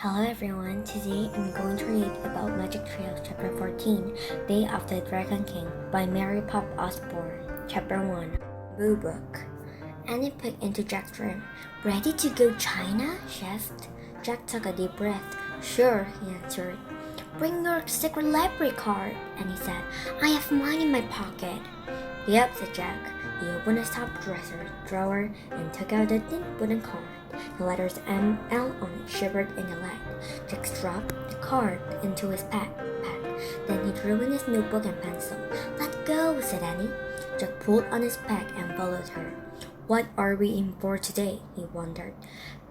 Hello everyone, today I'm going to read about Magic Trails Chapter 14, Day of the Dragon King by Mary Pop Osborne. Chapter 1, Boo Book. Annie peeked into Jack's room. Ready to go China? She asked. Jack took a deep breath. Sure, he answered. Bring your secret library card, Annie said. I have mine in my pocket. Yep, said Jack. He opened his top drawer and took out a thin wooden card. The letters M.L. on it shivered in the light. Jack dropped the card into his backpack. Then he drew in his notebook and pencil. Let go, said Annie. Jack pulled on his pack and followed her. What are we in for today? He wondered.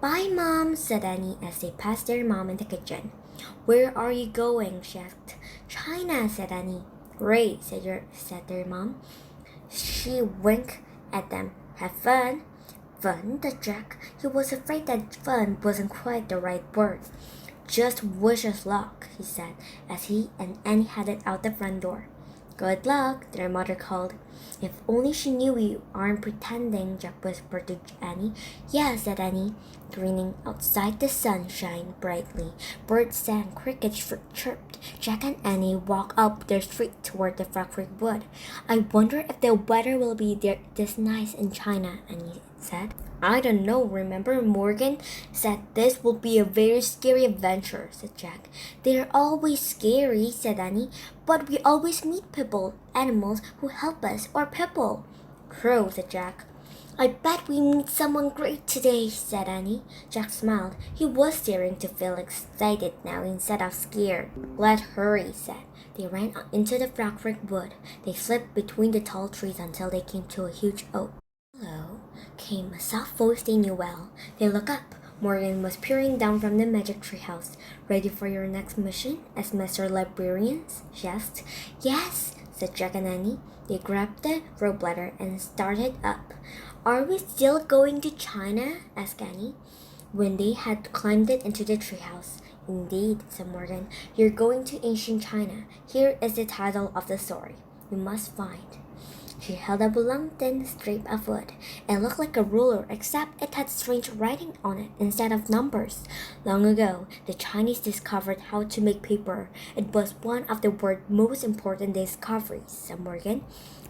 Bye, Mom, said Annie as they passed their mom in the kitchen. Where are you going? She asked. China, said Annie. Great, said their mom. She winked at them. Have fun. Fun, said Jack. He was afraid that fun wasn't quite the right word. Just wish us luck, he said, as he and Annie headed out the front door. Good luck, their mother called. If only she knew we aren't pretending, Jack whispered to Annie. Yes, said Annie, grinning. Outside the sun shined brightly. Birds sang, crickets chirped. Jack and Annie walked up their street toward the Frog Wood. I wonder if the weather will be this nice in China, Annie said. I don't know, remember Morgan said this will be a very scary adventure, said Jack. They're always scary, said Annie, but we always meet people, animals who help us, or people. True, said Jack. I bet we meet someone great today, said Annie. Jack smiled. He was starting to feel excited now instead of scared. Let's hurry, he said. They ran into the Frog Wood. They slipped between the tall trees until they came to a huge oak. Hello, came a soft voice they knew well. They looked up. Morgan was peering down from the magic treehouse. Ready for your next mission as Master Librarians? She asked. Yes, said Jack and Annie. They grabbed the rope ladder and started up. Are we still going to China? Asked Annie, when they had climbed it into the treehouse. Indeed, said Morgan. You're going to ancient China. Here is the title of the story. You must find. She held up a long thin strip of wood. It looked like a ruler, except it had strange writing on it instead of numbers. Long ago, the Chinese discovered how to make paper. It was one of the world's most important discoveries, said Morgan.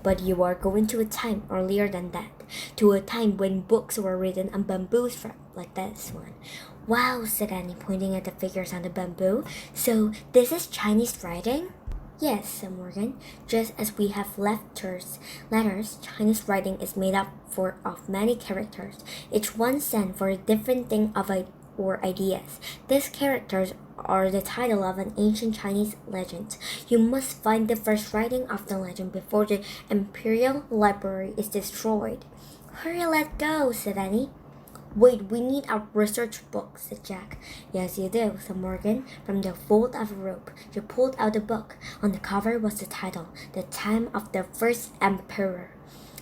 But you are going to a time earlier than that, to a time when books were written on bamboo strap like this one. Wow, said Annie, pointing at the figures on the bamboo. So this is Chinese writing? Yes, said Morgan. Just as we have letters, Chinese writing is made up of many characters. Each one stands for a different thing or ideas. These characters are the title of an ancient Chinese legend. You must find the first writing of the legend before the Imperial Library is destroyed. Hurry, let's go, said Annie. Wait, we need a research book, said Jack. Yes, you do, said Morgan. From the fold of a rope, she pulled out a book. On the cover was the title, The Time of the First Emperor.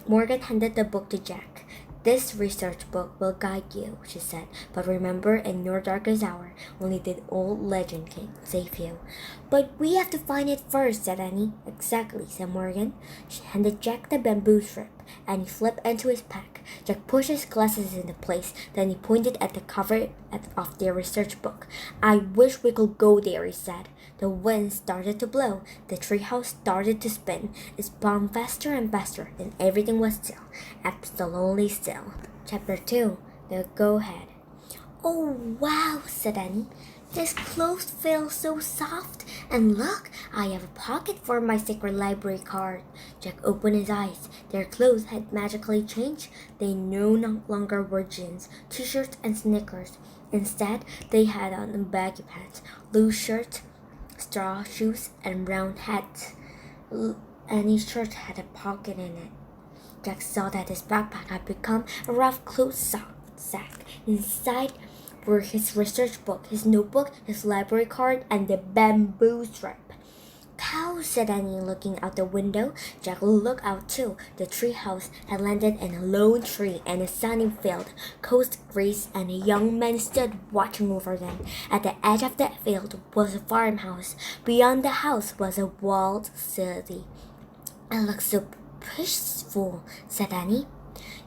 Morgan handed the book to Jack. This research book will guide you, she said. But remember, in your darkest hour, only the old legend can save you. But we have to find it first, said Annie. Exactly, said Morgan. She handed Jack the bamboo strip, and he slipped into his pack. Jack pushed his glasses into place. Then he pointed at the cover of their research book. I wish we could go there, he said. The wind started to blow. The treehouse started to spin. It spun faster and faster, and everything was still, absolutely still. Chapter 2, The Go-Ahead. Oh, wow, said Annie. This clothes feel so soft. And look, I have a pocket for my secret library card. Jack opened his eyes. Their clothes had magically changed. They no longer wore jeans, t-shirts, and sneakers. Instead, they had on baggy pants, loose shirts, straw shoes, and round hats. Annie's shirt had a pocket in it. Jack saw that his backpack had become a rough clothes sack. Inside were his research book, his notebook, his library card, and the bamboo strip. Cow, said Annie, looking out the window. Jack looked out too. The treehouse had landed in a lone tree in a sunny field. Coast breeze and a young man stood watching over them. At the edge of the field was a farmhouse. Beyond the house was a walled city. It looked so peaceful, said Annie.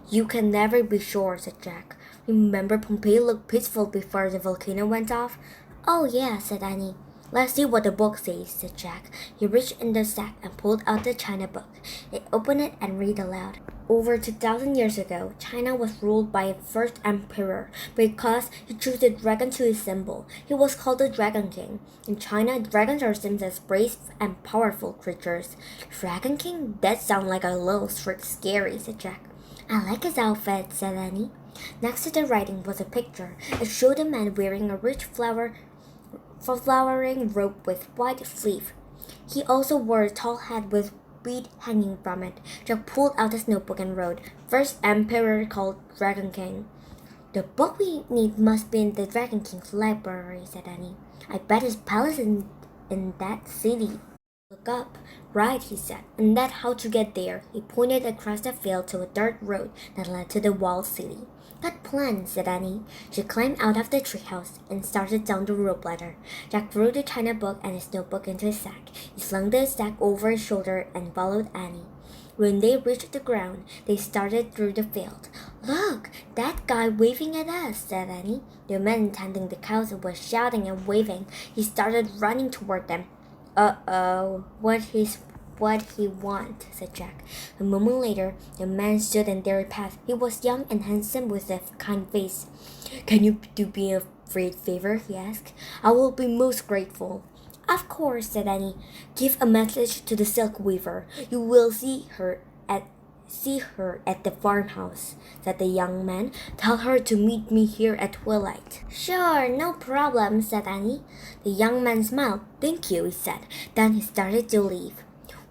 You can never be sure, said Jack. Remember Pompeii looked peaceful before the volcano went off? Oh, yeah, said Annie. Let's see what the book says, said Jack. He reached in the sack and pulled out the China book. He opened it and read aloud. Over 2,000 years ago, China was ruled by a first emperor because he chose the dragon to his symbol. He was called the Dragon King. In China, dragons are seen as brave and powerful creatures. Dragon King? That sounds like a little scary, said Jack. I like his outfit, said Annie. Next to the writing was a picture. It showed a man wearing a rich flowering robe with white sleeve. He also wore a tall hat with bead hanging from it. Jack pulled out his notebook and wrote, First Emperor called Dragon King. The book we need must be in the Dragon King's library, said Annie. I bet his palace is in that city. Look up. Right, he said, and that's how to get there. He pointed across the field to a dirt road that led to the walled city. Good plan, said Annie. She climbed out of the treehouse and started down the rope ladder. Jack threw the china book and his notebook into his sack. He slung the sack over his shoulder and followed Annie. When they reached the ground, they started through the field. Look, that guy waving at us, said Annie. The man tending the cows was shouting and waving. He started running toward them. Uh-oh, what he want, said Jack. A moment later, the man stood in their path. He was young and handsome with a kind face. Can you do me a great favor? He asked. I will be most grateful. Of course, said Annie. Give a message to the silk weaver. You will see her at the farmhouse, said the young man. Tell her to meet me here at twilight. Sure, no problem, said Annie. The young man smiled. Thank you, he said. Then he started to leave.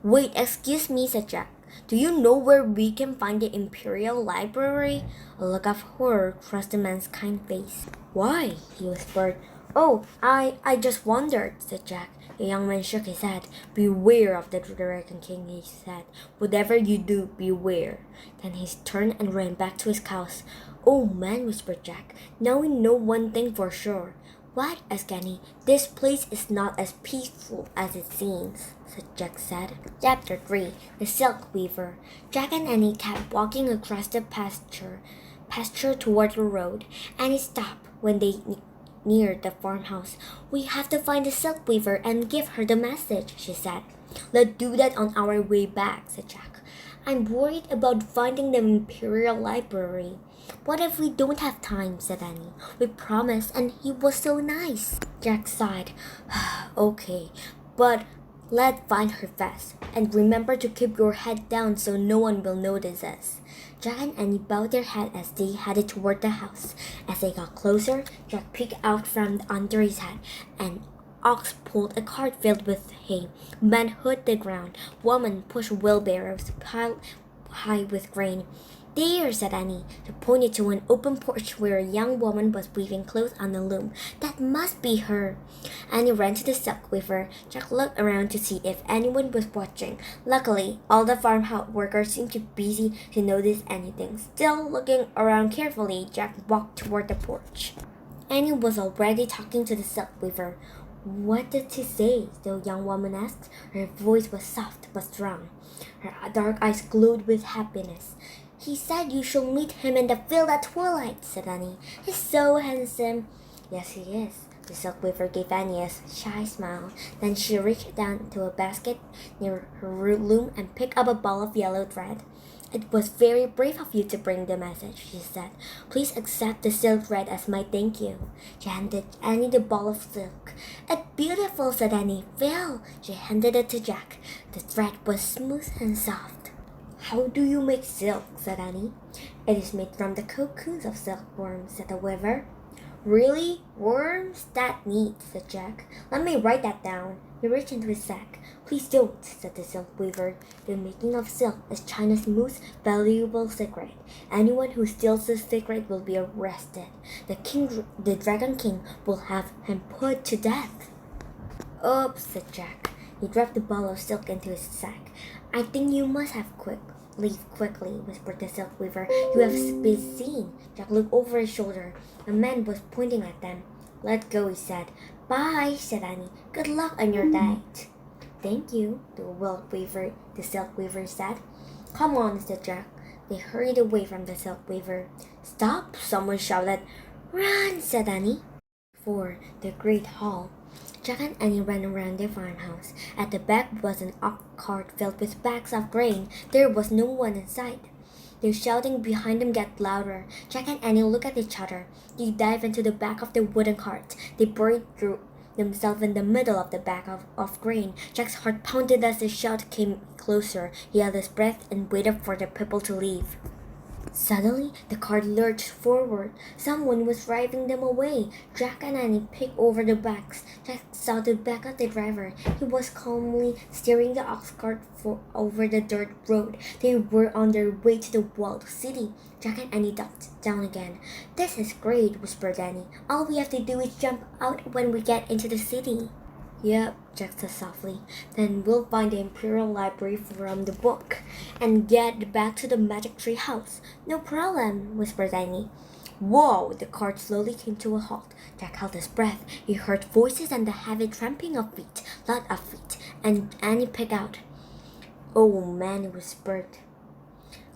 Wait, excuse me, said Jack. Do you know where we can find the Imperial Library? A look of horror crossed the man's kind face. Why? He whispered. Oh, I just wondered, said Jack. The young man shook his head. Beware of the Dragon King, he said. Whatever you do, beware. Then he turned and ran back to his cows. Oh man, whispered Jack. Now we know one thing for sure. What? Asked Annie. This place is not as peaceful as it seems, Jack said. Chapter 3. The Silk Weaver. Jack and Annie kept walking across the pasture toward the road. Annie stopped when they neared the farmhouse. We have to find the silk weaver and give her the message, she said. Let's do that on our way back, said Jack. I'm worried about finding the Imperial Library. What if we don't have time, said Annie. We promised and he was so nice. Jack sighed. Okay, but let's find her fast. And remember to keep your head down so no one will notice us. Jack and Annie bowed their head as they headed toward the house. As they got closer, Jack peeked out from under his hat. An ox pulled a cart filled with hay. Men hoed the ground. Women pushed wheelbarrows piled high with grain. There, said Annie. She pointed to an open porch where a young woman was weaving clothes on a loom. That must be her. Annie ran to the silk weaver. Jack looked around to see if anyone was watching. Luckily, all the farmhouse workers seemed too busy to notice anything. Still looking around carefully, Jack walked toward the porch. Annie was already talking to the silk weaver. What did he say? The young woman asked. Her voice was soft but strong. Her dark eyes glowed with happiness. He said you shall meet him in the field at twilight, said Annie. He's so handsome. Yes, he is. The silk weaver gave Annie a shy smile. Then she reached down to a basket near her loom and picked up a ball of yellow thread. It was very brave of you to bring the message, she said. Please accept the silk thread as my thank you. She handed Annie the ball of silk. It's beautiful, said Annie. Well, she handed it to Jack. The thread was smooth and soft. How do you make silk? Said Annie. It is made from the cocoons of silkworms, said the weaver. Really? Worms? That's neat, said Jack. Let me write that down. He reached into his sack. Please don't, said the silk weaver. The making of silk is China's most valuable secret. Anyone who steals this secret will be arrested. The Dragon King will have him put to death. Oops, said Jack. He dropped the ball of silk into his sack. I think you must leave quickly, whispered the silk weaver. You have been seen. Jack looked over his shoulder. A man was pointing at them. Let go, he said. Bye, said Annie. Good luck on your date. Thank you, the silk weaver said. Come on, said Jack. They hurried away from the silk weaver. Stop, someone shouted. Run, said Annie. 4. The Great Hall. Jack and Annie ran around their farmhouse. At the back was an ox cart filled with bags of grain. There was no one in sight. The shouting behind them got louder. Jack and Annie looked at each other. They dived into the back of the wooden cart. They buried themselves in the middle of the bag of grain. Jack's heart pounded as the shout came closer. He held his breath and waited for the people to leave. Suddenly, the cart lurched forward. Someone was driving them away. Jack and Annie peeked over the bags. Jack saw the back of the driver. He was calmly steering the ox cart over the dirt road. They were on their way to the walled city. Jack and Annie ducked down again. "This is great," whispered Annie. "All we have to do is jump out when we get into the city." "Yep," Jack said softly. "Then we'll find the Imperial Library from the book and get back to the Magic Tree House." "No problem," whispered Annie. Whoa! The cart slowly came to a halt. Jack held his breath. He heard voices and the heavy tramping of feet, lots of feet, and Annie picked out. "Oh man," he whispered.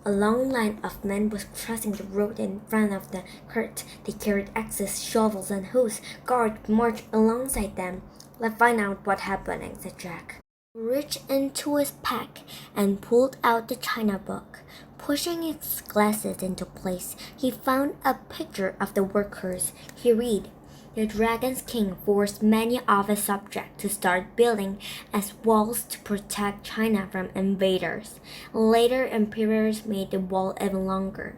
A long line of men was crossing the road in front of the cart. They carried axes, shovels, and hoes. Guards marched alongside them. "Let's find out what's happening," said Jack. He reached into his pack and pulled out the china book. Pushing its glasses into place, he found a picture of the workers. He read, "The Dragon's King forced many of his subjects to start building as walls to protect China from invaders. Later, emperors made the wall even longer.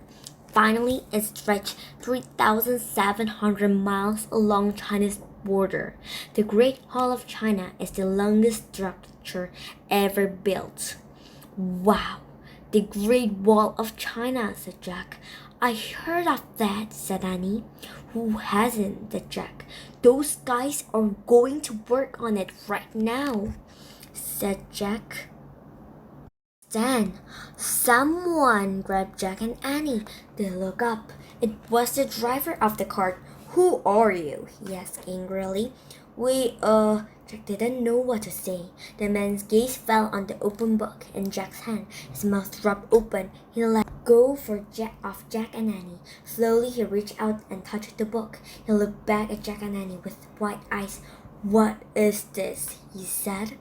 Finally, it stretched 3,700 miles along China's border. The Great Hall of China is the longest structure ever built." "Wow, the Great Wall of China," said Jack. "I heard of that," said Annie. "Who hasn't?" said Jack. "Those guys are going to work on it right now," said Jack. Then, someone grabbed Jack and Annie. They looked up. It was the driver of the cart. "Who are you?" he asked angrily. Jack didn't know what to say. The man's gaze fell on the open book in Jack's hand. His mouth dropped open. He let go of Jack and Annie. Slowly, he reached out and touched the book. He looked back at Jack and Annie with wide eyes. "What is this?" he said.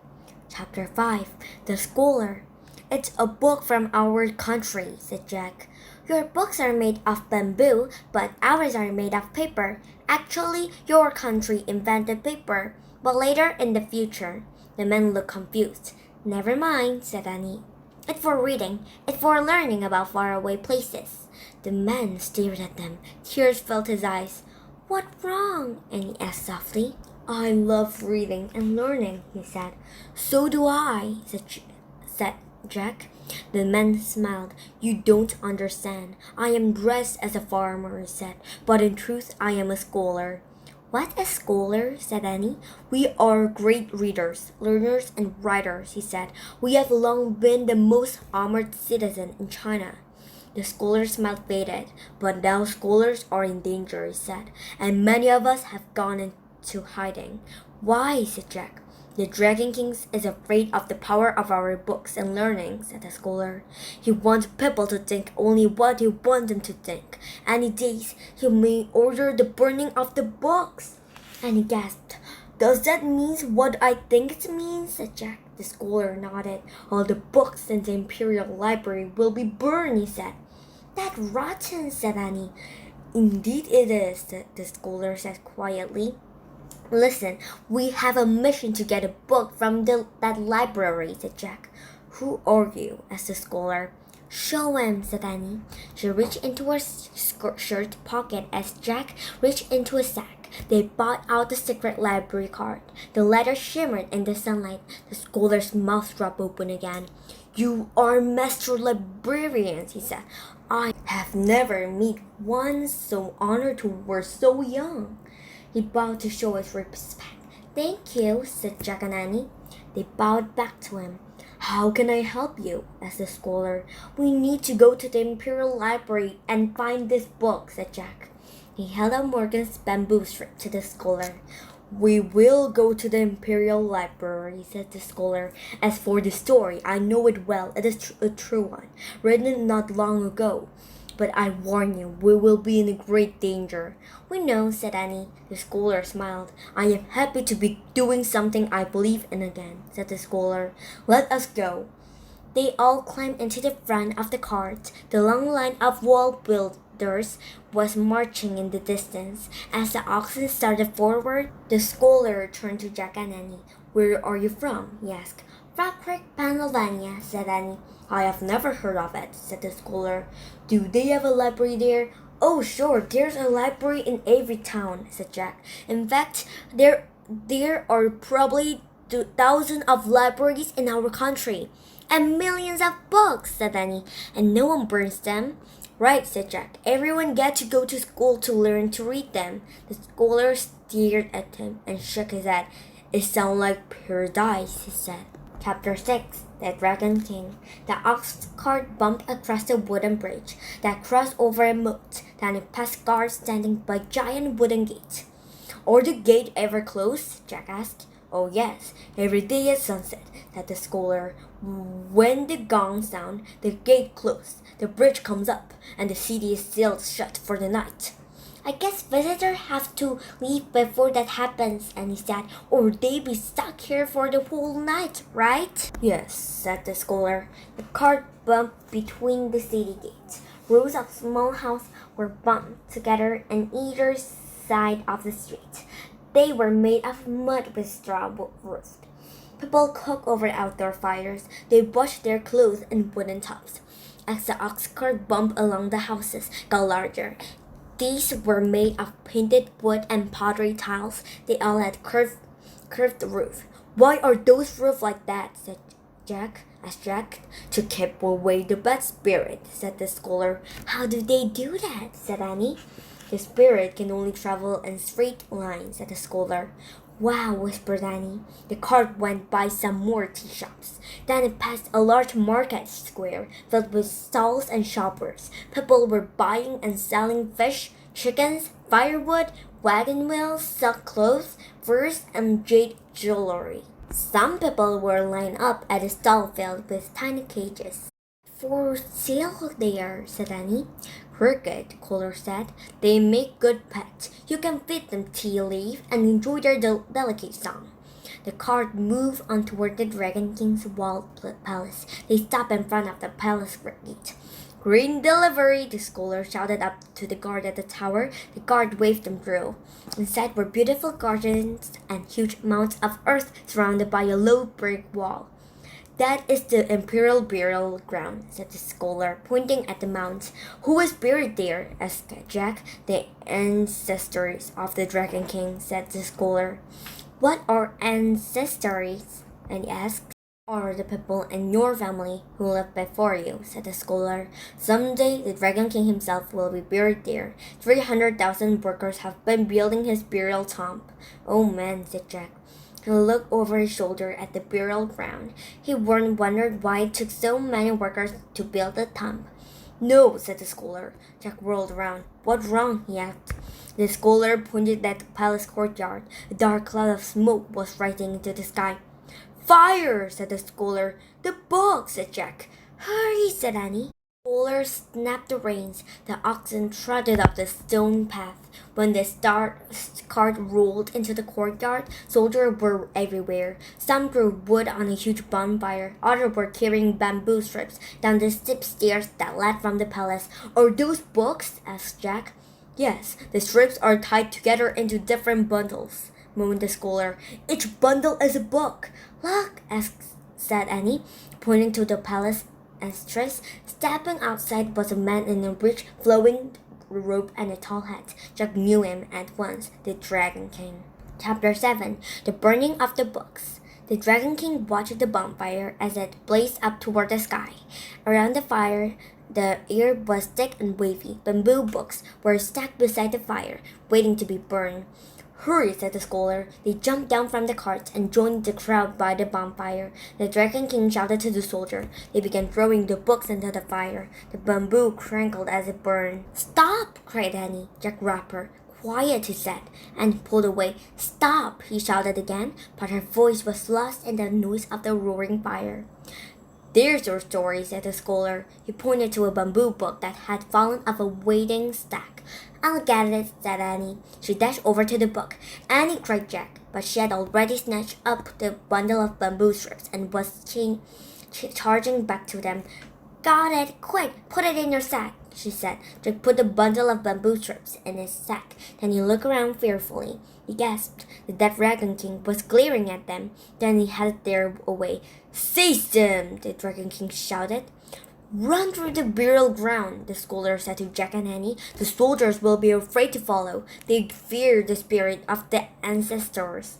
Chapter 5. The Scholar. "It's a book from our country," said Jack. "Your books are made of bamboo, but ours are made of paper. Actually, your country invented paper, but later in the future." The men looked confused. "Never mind," said Annie. "It's for reading. It's for learning about faraway places." The man stared at them. Tears filled his eyes. "What's wrong?" Annie asked softly. "I love reading and learning," he said. "So do I," said Jack. The man smiled. "You don't understand. I am dressed as a farmer," he said, "but in truth I am a scholar." "What a scholar?" said Annie. "We are great readers, learners, and writers," he said. "We have long been the most honored citizen in China." The scholar's smile faded. "But now scholars are in danger," he said, "and many of us have gone into hiding." "Why?" said Jack. "The Dragon King is afraid of the power of our books and learning," said the scholar. "He wants people to think only what he wants them to think. Any days he may order the burning of the books." And he gasped. "Does that mean what I think it means?" said Jack. The scholar nodded. "All the books in the Imperial Library will be burned," he said. "That's rotten," said Annie. "Indeed it is," the scholar said quietly. "Listen, we have a mission to get a book from that library," said Jack. "Who are you?" asked the scholar. "Show him," said Annie. She reached into her shirt pocket as Jack reached into his sack. They brought out the secret library card. The letter shimmered in the sunlight. The scholar's mouth dropped open again. "You are master librarians," he said. "I have never met one so honored who were so young." He bowed to show his respect. "Thank you," said Jack and Annie. They bowed back to him. "How can I help you?" asked the scholar. "We need to go to the Imperial Library and find this book," said Jack. He held out Morgan's bamboo strip to the scholar. "We will go to the Imperial Library," said the scholar. "As for the story, I know it well. It is a true one, written not long ago. But I warn you, we will be in great danger. We know, said Annie. The scholar smiled. I am happy to be doing something I believe in again, said the scholar. Let us go. They all climbed into the front of the cart. The long line of wall builders was marching in the distance. As the oxen started forward, the scholar turned to Jack and Annie. Where are you from? He asked. Rock Creek, Pennsylvania, said Annie. I have never heard of it, said the scholar. Do they have a library there? Oh, sure, there's a library in every town, said Jack. In fact, there are probably thousands of libraries in our country. And millions of books, said Annie. And no one burns them. Right, said Jack. Everyone gets to go to school to learn to read them. The scholar stared at him and shook his head. It sounds like paradise, he said. Chapter 6 The Dragon King. The ox cart bumped across the wooden bridge that crossed over a moat. Then it passed guards standing by giant wooden gates. Are the gates ever closed? Jack asked. Oh yes, every day at sunset, said the scholar. When the gong sounds, the gate closes, the bridge comes up, and the city is sealed shut for the night. I guess visitors have to leave before that happens, Annie said, or they be stuck here for the whole night, right? Yes, said the scholar. The cart bumped between the city gates. Rows of small houses were bumped together on either side of the street. They were made of mud with straw roofs. People cooked over outdoor fires. They washed their clothes in wooden tubs. As the ox cart bumped along, the houses got larger. These were made of painted wood and pottery tiles. They all had curved roof. Why are those roofs like that? Said Jack. Asked Jack. To keep away the bad spirit, said the scholar. How do they do that? Said Annie. The spirit can only travel in straight lines, said the scholar. Wow, whispered Annie. The cart went by some more tea shops. Then it passed a large market square filled with stalls and shoppers. People were buying and selling fish, chickens, firewood, wagon wheels, silk clothes, furs, and jade jewelry. Some people were lined up at a stall filled with tiny cages. For sale there, said Annie. Cricket, Kohler said. They make good pets. You can feed them tea leaf and enjoy their delicate song. The cart moved on toward the Dragon King's walled palace. They stopped in front of the palace gate. Green delivery, the scholar shouted up to the guard at the tower. The guard waved them through. Inside were beautiful gardens and huge mounds of earth surrounded by a low brick wall. That is the imperial burial ground, said the scholar, pointing at the mounds. Who is buried there? Asked Jack. The ancestors of the Dragon King, said the scholar. What are ancestors? And he asked. Are the people in your family who lived before you, said the scholar. Someday the Dragon King himself will be buried there. 300,000 workers have been building his burial tomb. Oh man, said Jack. He looked over his shoulder at the burial ground. He wondered why it took so many workers to build the tomb. No, said the scholar. Jack whirled around. What's wrong? He asked. The scholar pointed at the palace courtyard. A dark cloud of smoke was rising into the sky. Fire, said the scholar. The book, said Jack. Hurry, said Annie. The scholar snapped the reins. The oxen trotted up the stone path. When the cart rolled into the courtyard, soldiers were everywhere. Some threw wood on a huge bonfire. Others were carrying bamboo strips down the steep stairs that led from the palace. Are those books? Asked Jack. Yes, the strips are tied together into different bundles, moaned the scholar. Each bundle is a book. Look, said Annie, pointing to the palace entrance. Stepping outside was a man in a rich, flowing robe and a tall hat. Jack knew him at once, the Dragon King. Chapter 7 The Burning of the Books. The Dragon King watched the bonfire as it blazed up toward the sky. Around the fire, the air was thick and wavy. Bamboo books were stacked beside the fire, waiting to be burned. Hurry, said the scholar. They jumped down from the cart and joined the crowd by the bonfire. The Dragon King shouted to the soldier. They began throwing the books into the fire. The bamboo crinkled as it burned. Stop, cried Annie. Jack Rapper. Quiet, he said, and he pulled away. Stop, he shouted again, but her voice was lost in the noise of the roaring fire. There's your story, said the scholar. He pointed to a bamboo book that had fallen off a waiting stack. I'll get it, said Annie. She dashed over to the book. Annie, cried Jack, but she had already snatched up the bundle of bamboo strips and was charging back to them. Got it! Quick, put it in your sack, she said. Jack put the bundle of bamboo strips in his sack. Then he looked around fearfully. He gasped. The dead Dragon King was glaring at them. Then he headed their way. Seize them! The Dragon King shouted. Run through the burial ground, the scholar said to Jack and Annie. The soldiers will be afraid to follow. They fear the spirit of the ancestors.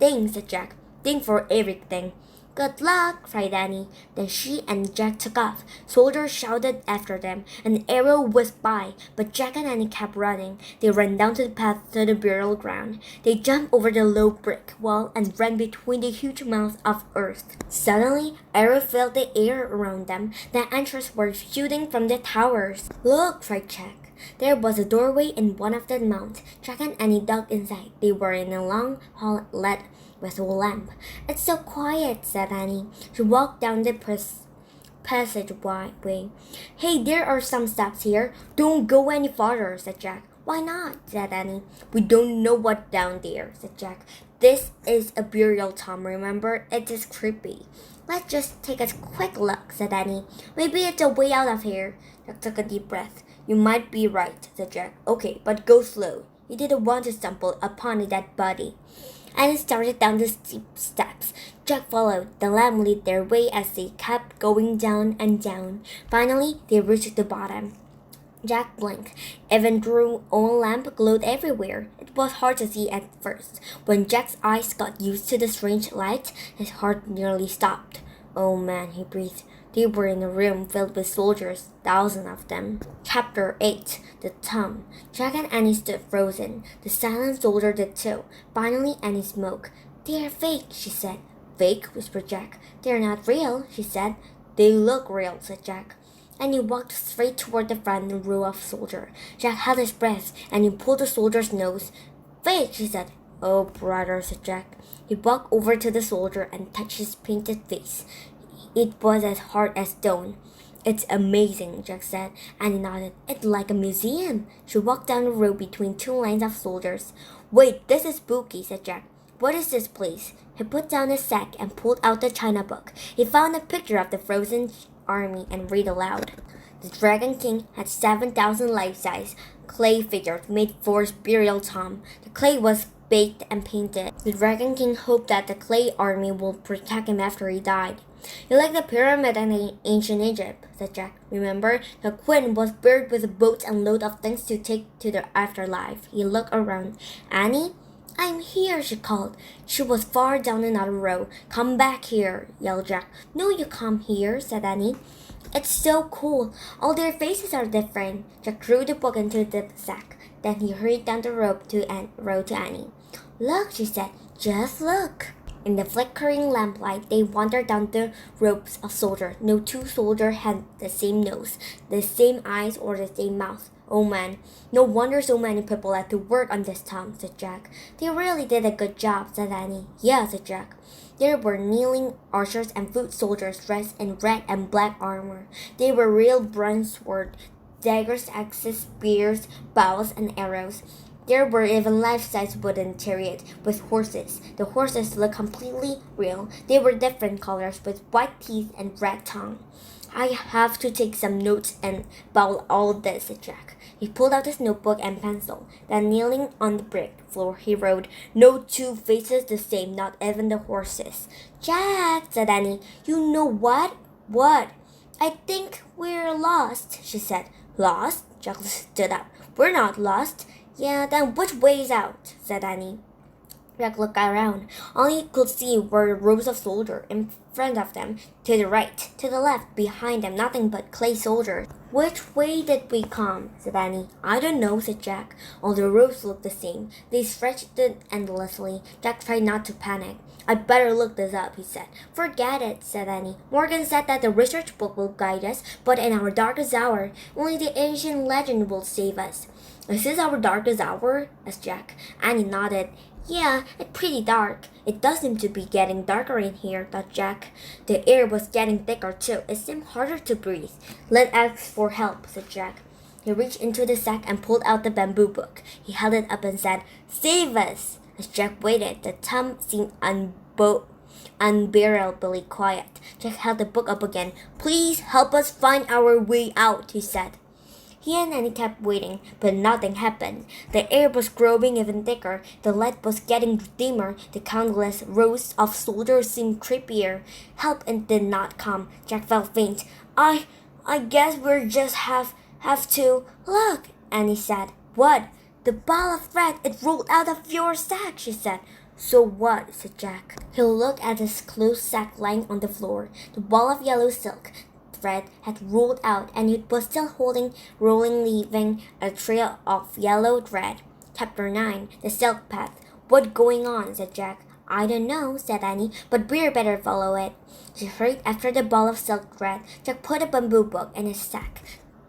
Thanks, said Jack. Thanks for everything. Good luck, cried Annie. Then she and Jack took off. Soldiers shouted after them. An arrow whizzed by, but Jack and Annie kept running. They ran down to the path to the burial ground. They jumped over the low brick wall and ran between the huge mounds of earth. Suddenly, arrows filled the air around them. The archers were shooting from the towers. Look, cried Jack. There was a doorway in one of the mounds. Jack and Annie dug inside. They were in a long hall lit with a lamp. It's so quiet, said Annie. She walked down the passageway. Hey, there are some steps here. Don't go any farther, said Jack. Why not? Said Annie. We don't know what's down there, said Jack. This is a burial tomb, remember? It is creepy. Let's just take a quick look, said Annie. Maybe it's a way out of here. Jack took a deep breath. You might be right, said Jack. Okay, but go slow. He didn't want to stumble upon a dead body. Annie started down the steep steps. Jack followed. The lamp led their way as they kept going down and down. Finally, they reached the bottom. Jack blinked. Even Drew's own lamp glowed everywhere. It was hard to see at first. When Jack's eyes got used to the strange light, his heart nearly stopped. Oh man, he breathed. They were in a room filled with soldiers, thousands of them. Chapter 8. The Tomb. Jack and Annie stood frozen. The silent soldier did too. Finally, Annie spoke. They are fake, she said. Fake? Whispered Jack. They're not real, she said. They look real, said Jack. Annie walked straight toward the front row of soldiers. Jack held his breath, and he pulled the soldier's nose. Fake, she said. Oh, brother, said Jack. He walked over to the soldier and touched his painted face. It was as hard as stone. It's amazing, Jack said, and he nodded. It's like a museum. She walked down the road between two lines of soldiers. Wait, this is spooky, said Jack. What is this place? He put down his sack and pulled out the china book. He found a picture of the frozen army and read aloud. The Dragon King had 7,000 life-size clay figures made for his burial tomb. The clay was baked and painted. The Dragon King hoped that the clay army would protect him after he died. You like the pyramid in ancient Egypt, said Jack. Remember, the queen was buried with a boat and load of things to take to the afterlife. He looked around. Annie? I'm here, she called. She was far down another row. Come back here, yelled Jack. No, you come here, said Annie. It's so cool. All their faces are different. Jack threw the book into the sack. Then he hurried down the road to Annie. Look, she said. Just look. In the flickering lamplight, they wandered down the rows of soldiers. No two soldiers had the same nose, the same eyes, or the same mouth. Oh man, no wonder so many people had to work on this tomb, said Jack. They really did a good job, said Annie. Yeah, said Jack. There were kneeling archers and foot soldiers dressed in red and black armor. They were real bronze swords, daggers, axes, spears, bows, and arrows. There were even life-size wooden chariots with horses. The horses looked completely real. They were different colors with white teeth and red tongue. I have to take some notes about all this, said Jack. He pulled out his notebook and pencil. Then kneeling on the brick floor, he wrote, No two faces the same, not even the horses. Jack, said Annie, you know what? What? I think we're lost, she said. Lost? Jack stood up. We're not lost. Yeah, then which way is out? Said Annie. Jack looked around. All he could see were rows of soldiers in front of them, to the right, to the left, behind them, nothing but clay soldiers. Which way did we come? Said Annie. I don't know, said Jack. All the rows looked the same. They stretched endlessly. Jack tried not to panic. I'd better look this up, he said. Forget it, said Annie. Morgan said that the research book will guide us, but in our darkest hour, only the ancient legend will save us. Is this our darkest hour? Asked Jack. Annie nodded. Yeah, it's pretty dark. It does seem to be getting darker in here, thought Jack. The air was getting thicker too. It seemed harder to breathe. Let's ask for help, said Jack. He reached into the sack and pulled out the bamboo book. He held it up and said, "Save us!" As Jack waited, the tom seemed unbearably quiet. Jack held the book up again. "Please help us find our way out," he said. He and Annie kept waiting, but nothing happened. The air was growing even thicker. The light was getting dimmer. The countless rows of soldiers seemed creepier. Help did not come. Jack felt faint. I guess we're just have to look," Annie said. "What?" "The ball of thread. It rolled out of your sack," she said. "So what?" said Jack. He looked at his closed sack lying on the floor. The ball of yellow silk thread had rolled out, and it was still rolling, leaving a trail of yellow thread. Chapter 9. The Silk Path. "What's going on?" said Jack. "I don't know," said Annie, "but we're better follow it." She hurried after the ball of silk thread. Jack put a bamboo book in his sack,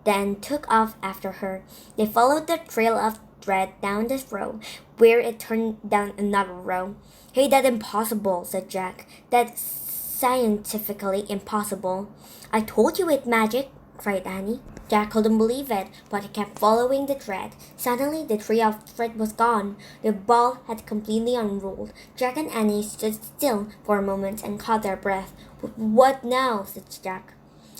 then took off after her. They followed the trail of thread down this row, where it turned down another row. "Hey, that's impossible," said Jack. "That's scientifically impossible." "I told you it's magic," cried Annie. Jack couldn't believe it, but he kept following the thread. Suddenly, the trail of thread was gone. The ball had completely unrolled. Jack and Annie stood still for a moment and caught their breath. "What now?" said Jack.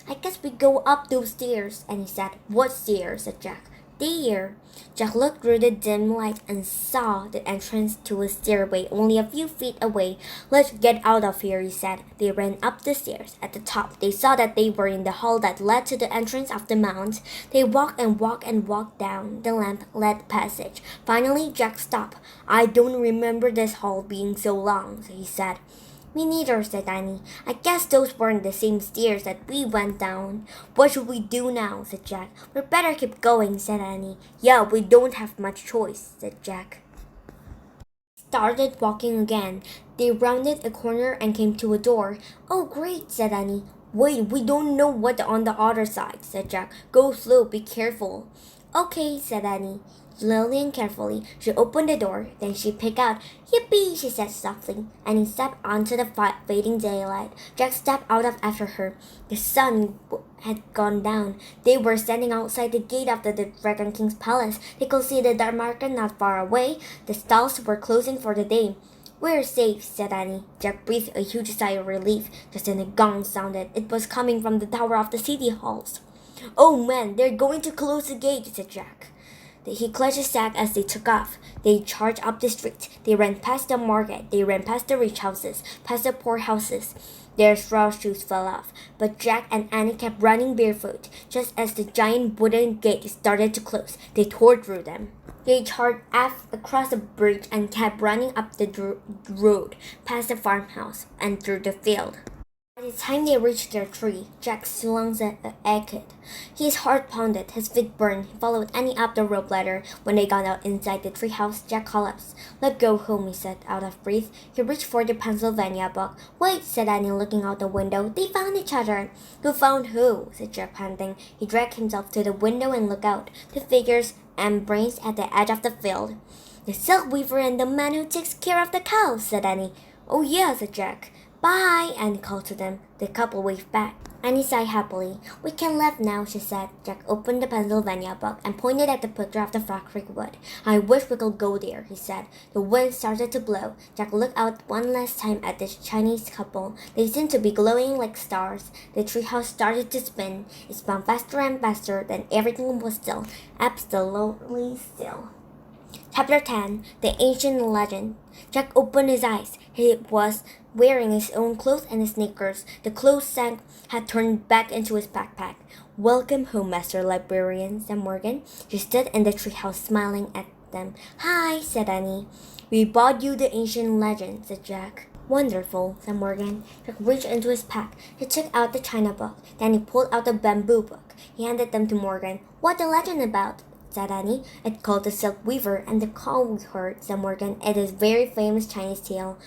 "I guess we go up those stairs," Annie said. "What stairs?" said Jack. "There." Jack looked through the dim light and saw the entrance to a stairway only a few feet away. "Let's get out of here," he said. They ran up the stairs. At the top, they saw that they were in the hall that led to the entrance of the mount. They walked and walked and walked down the lamp-lit passage. Finally, Jack stopped. "I don't remember this hall being so long," he said. "Me neither," said Annie. "I guess those weren't the same stairs that we went down." "What should we do now?" said Jack. "We'd better keep going," said Annie. "Yeah, we don't have much choice," said Jack. Started walking again. They rounded a corner and came to a door. "Oh, great," said Annie. "Wait, we don't know what's on the other side," said Jack. "Go slow, be careful." "Okay," said Annie. Slowly and carefully, she opened the door. Then she peeked out. "Yippee!" she said softly, and he stepped onto the fading daylight. Jack stepped out after her. The sun had gone down. They were standing outside the gate of the Dragon King's palace. They could see the dark market not far away. The stalls were closing for the day. "We're safe," said Annie. Jack breathed a huge sigh of relief. Just then a gong sounded. It was coming from the tower of the city halls. "Oh man, they're going to close the gate," said Jack. He clutched his sack as they took off. They charged up the street. They ran past the market. They ran past the rich houses, past the poor houses. Their straw shoes fell off, but Jack and Annie kept running barefoot. Just as the giant wooden gate started to close, they tore through them. They charged across the bridge and kept running up the road, past the farmhouse, and through the field. By the time they reached their tree, Jack's lungs ached. His heart pounded, his feet burned. He followed Annie up the rope ladder. When they got out inside the treehouse, Jack collapsed. "Let's go home," he said, out of breath. He reached for the Pennsylvania book. "Wait," said Annie, looking out the window. "They found each other." "Who found who?" said Jack, panting. He dragged himself to the window and looked out. The figures and brains at the edge of the field. "The silk weaver and the man who takes care of the cows," said Annie. "Oh yeah," said Jack. "Bye," Annie called to them. The couple waved back. Annie sighed happily. "We can leave now," she said. Jack opened the Pennsylvania book and pointed at the picture of the Frog Creek Wood. "I wish we could go there," he said. The wind started to blow. Jack looked out one last time at the Chinese couple. They seemed to be glowing like stars. The treehouse started to spin. It spun faster and faster. Then everything was still, absolutely still. Chapter 10. The Ancient Legend. Jack opened his eyes. He was wearing his own clothes and his sneakers. The clothes sack had turned back into his backpack. "Welcome home, Master Librarian," said Morgan. She stood in the treehouse smiling at them. "Hi," said Annie. "We bought you the Ancient Legend," said Jack. "Wonderful," said Morgan. Jack reached into his pack. He took out the china book. Then he pulled out the bamboo book. He handed them to Morgan. "What's the legend about?" said Annie. "It's called the Silk Weaver and the Call We Heard," said Morgan. "It is a very famous Chinese tale."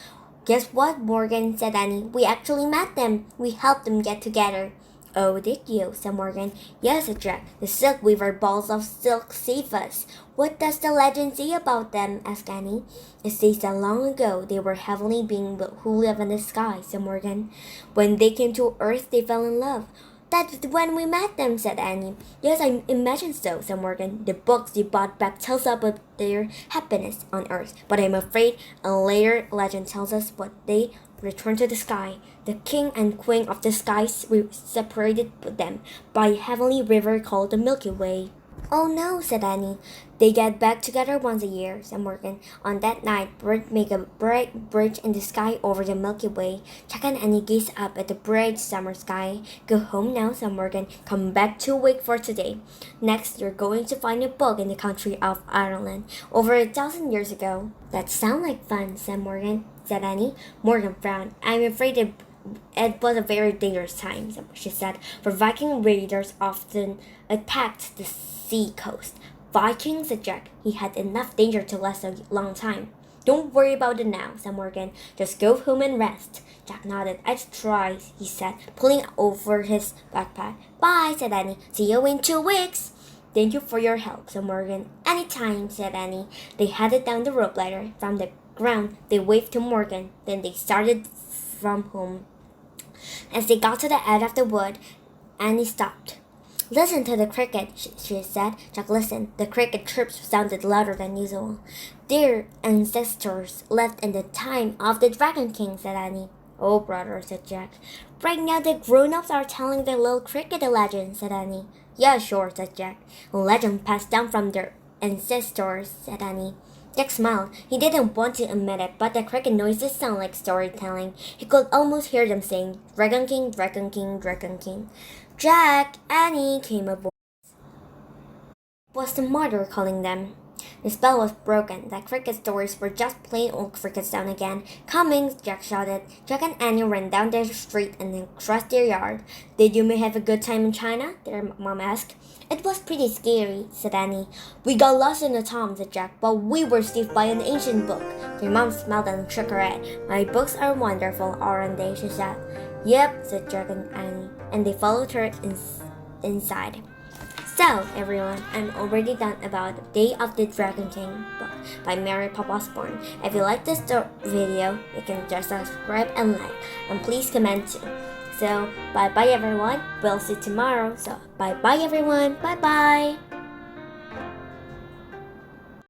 "Guess what, Morgan?" said Annie. "We actually met them. We helped them get together." Oh, did you? Said Morgan. Yes, said Jack. The silk weaver balls of silk save us. What does the legend say about them? Asked Annie. It says that long ago they were heavenly beings who live in the sky, said Morgan. When they came to Earth, they fell in love. That's when we met them, said Annie. Yes, I imagine so, said Morgan. The books you bought back tells us about their happiness on Earth, but I'm afraid a later legend tells us what they returned to the sky. The king and queen of the skies separated them by a heavenly river called the Milky Way. Oh no, said Annie. They get back together once a year, said Morgan. On that night, birds make a bright bridge in the sky over the Milky Way. Jack and Annie gaze up at the bright summer sky. Go home now, said Morgan. Come back 2 weeks for today. Next, you're going to find a book in the country of Ireland, over 1,000 years ago. That sounds like fun, said Annie. Morgan frowned. I'm afraid it was a very dangerous time, she said, for Viking raiders often attacked the sea coast. Vikings, said Jack. He had enough danger to last a long time. Don't worry about it now, said Morgan. Just go home and rest. Jack nodded. I'd try, he said, pulling over his backpack. Bye, said Annie. See you in 2 weeks. Thank you for your help, said Morgan. Anytime, said Annie. They headed down the rope ladder. From the ground, they waved to Morgan. Then they started from home. As they got to the edge of the wood, Annie stopped. Listen to the cricket, she said. Jack listened. The cricket chirps sounded louder than usual. Dear ancestors lived in the time of the Dragon King, said Annie. Oh, brother, said Jack. Right now the grown-ups are telling the little cricket a legend, said Annie. Yeah, sure, said Jack. A legend passed down from their ancestors, said Annie. Jack smiled. He didn't want to admit it, but the cricket noises sound like storytelling. He could almost hear them saying, Dragon King, Dragon King, Dragon King. Jack, Annie, came aboard. Was the mother calling them? The spell was broken. The cricket stories were just plain old cricket sound again. Coming, Jack shouted. Jack and Annie ran down the street and then crossed their yard. Did you have a good time in China? Their mom asked. It was pretty scary, said Annie. We got lost in the town, said Jack, but we were saved by an ancient book. Their mom smiled and shook her head. My books are wonderful, aren't they? She said. Yep, said Jack and Annie, and they followed her inside. So, everyone, I'm already done about Day of the Dragon King book by Mary Pop Osborne. If you like this video, you can just subscribe and like, and please comment too. So, bye-bye everyone. We'll see you tomorrow. So, bye-bye everyone. Bye-bye.